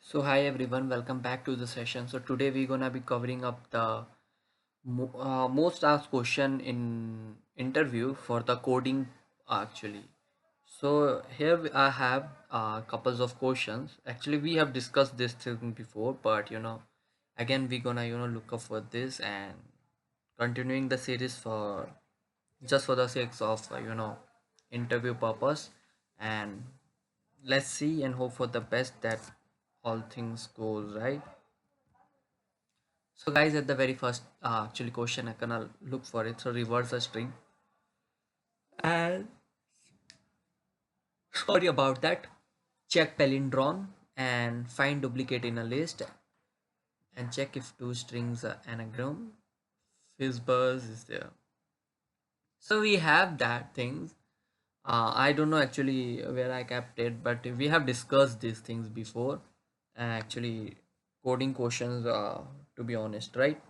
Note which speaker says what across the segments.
Speaker 1: So hi everyone, welcome back to the session. So today we're gonna be covering up the most asked question in interview for the coding actually. So here I have couples of questions. Actually, we have discussed this thing before, but again we're gonna look up for this and continuing the series for just for the sake of interview purpose, and let's see and hope for the best that all things goes right. So guys, at the very first actually question, I gonna look for it. So reverse a string, and sorry about that. Check palindrome and find duplicate in a list, and check if two strings are anagram. Fizzbuzz is there. So we have that things. I don't know actually where I kept it, but we have discussed these things before. Actually, coding questions, to be honest, right?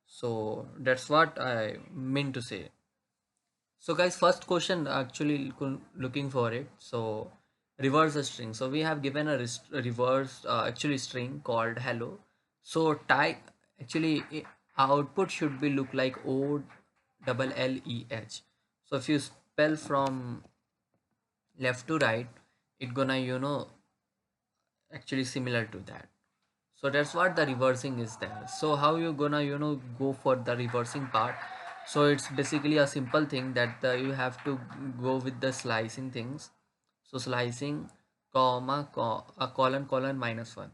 Speaker 1: So that's what I mean to say. So guys, first question actually looking for it. So reverse a string. So we have given a reverse actually string called hello. So type actually output should be look like O double L E H. So if you spell from left to right, it gonna actually similar to that. So that's what the reversing is there. So how you gonna go for the reversing part? So it's basically a simple thing that you have to go with the slicing things. So slicing comma colon colon minus one.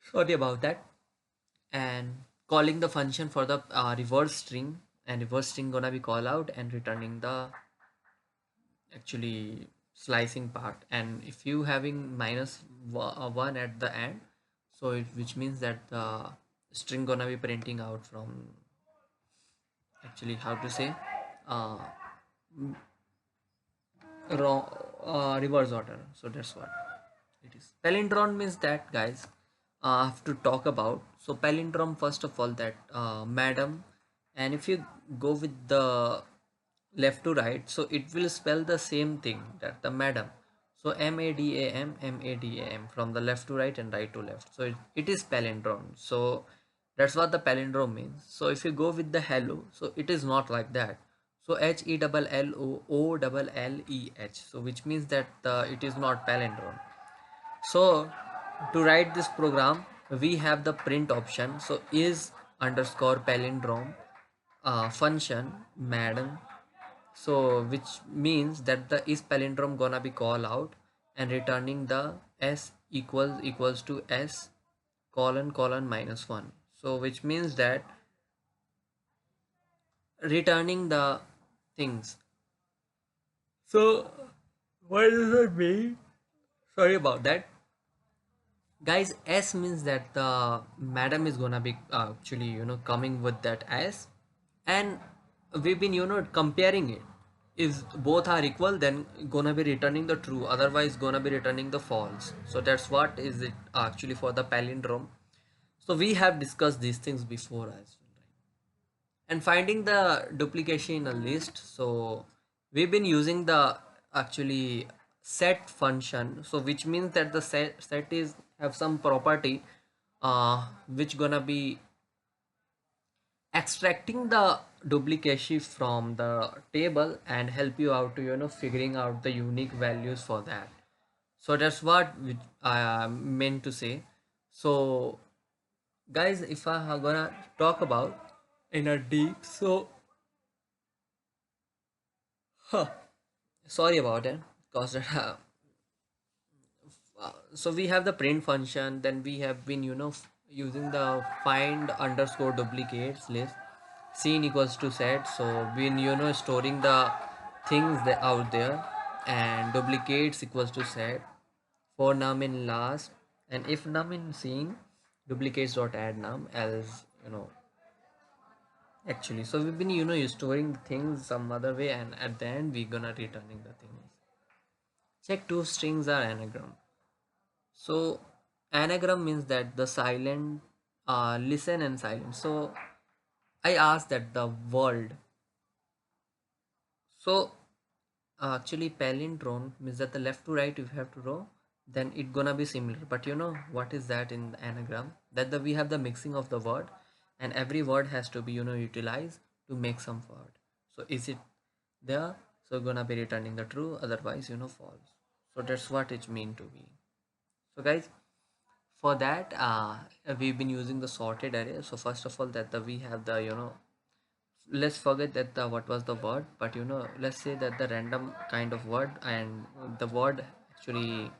Speaker 1: Sorry about that. And calling the function for the reverse string, and reverse string gonna be call out and returning the actually slicing part. And if you having minus one at the end, so which means that the string gonna be printing out from actually how to say uh, wrong reverse order. So that's what it is. Palindrome means that, guys, I have to talk about. So palindrome, first of all, that madam, and if you go with the left to right, so it will spell the same thing, that the madam. So madam from the left to right and right to left. So it is palindrome. So that's what the palindrome means. So if you go with the hello, so it is not like that. So HELLOOLLEH, so which means that it is not palindrome. So to write this program, we have the print option. So is underscore palindrome function madam, so which means that the is palindrome gonna be call out and returning the s equals to s colon colon minus one. So which means that returning the things. So what does that mean? Sorry about that, guys. S means that the madam is gonna be actually coming with that s, and we've been comparing it. If both are equal, then gonna be returning the true, otherwise gonna be returning the false. So that's what is it actually for the palindrome. So we have discussed these things before as well, right? And finding the duplication in a list, so we've been using the actually set function. So which means that the set is have some property which gonna be extracting the duplication from the table and help you out to figuring out the unique values for that. So that's what I meant to say. So guys, if I am gonna talk about in a deep, so huh, sorry about it, because so we have the print function, then we have been using the find underscore duplicates list, scene equals to set. So been storing the things that out there, and duplicates equals to set for num in last, and if num in scene, duplicates dot add num, else actually. So we've been storing things some other way, and at the end we're gonna returning the things. Check two strings are anagram. So anagram means that the silent listen and silent. So I asked that the world. So Actually palindrome means that the left to right if you have to row, then it gonna be similar. But you know what is that in the anagram, that we have the mixing of the word, and every word has to be utilized to make some word. So is it there? So gonna be returning the true, otherwise false. So that's what it mean to be. So guys, for that we've been using the sorted array. So first of all, that we have the let's forget that the what was the word, but let's say that the random kind of word, and the word actually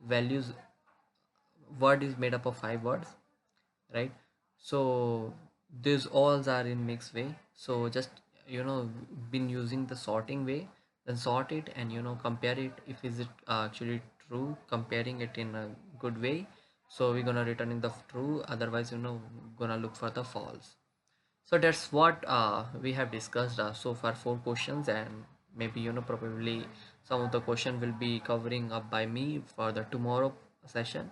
Speaker 1: values, word is made up of 5 words, right? So these alls are in mixed way. So just been using the sorting way, then sort it and compare it, if is it actually true, comparing it in a good way. So we're gonna returning the true, otherwise gonna look for the false. So that's what we have discussed so far, 4 questions, and maybe probably some of the question will be covering up by me for the tomorrow session.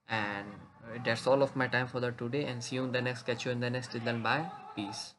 Speaker 1: And that's all of my time for the today, and see you in the next, catch you in the next. Till then, bye, peace.